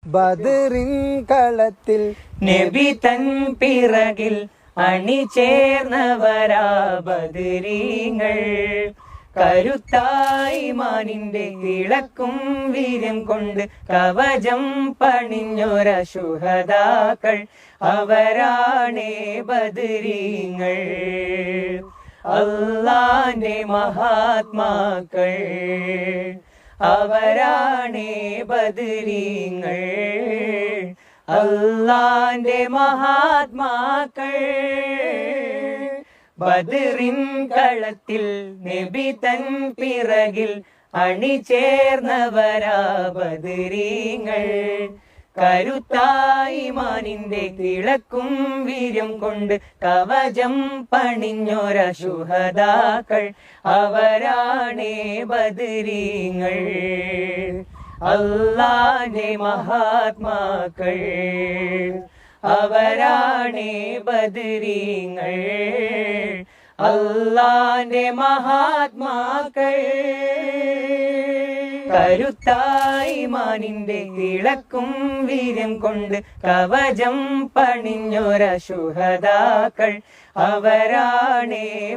ബദറിൻ കളത്തിൽ നബി തൻ പിറകിൽ അണിചേർന്നവരാ ബദരീങ്ങൾ. കരുത്തായി മാനിന്റെ തിളക്കും വീര്യം കൊണ്ട് കവചം പണിഞ്ഞൊര ശുഹദാക്കൾ അവരാണേ ബദരീങ്ങൾ. അല്ലാന്റെ മഹാത്മാക്കൾ അവരാണേ ബദരീങ്ങൾ. അല്ലാന്റെ മഹാത്മാക്കൾ. ബദറിൻ കളത്തിൽ നബി തൻ പിറകിൽ അണിചേർന്നവരാ ബദരീങ്ങൾ. കരുത്തായി മാനിന്റെ തിളക്കും വീര്യം കൊണ്ട് കവചം പണിഞ്ഞൊര ശുഹദാക്കൾ അവരാണേ ബദരീങ്ങൾ. അല്ലാന്റെ മഹാത്മാക്കൾ അവരാണേ ബദരീങ്ങൾ. അല്ലാന്റെ മഹാത്മാക്കൾ. കരുത്തായി മാനിന്റെ തിളക്കും വീര്യം കൊണ്ട് കവചം പണിഞ്ഞൊര ശുഹദാക്കൾ അവരാണേ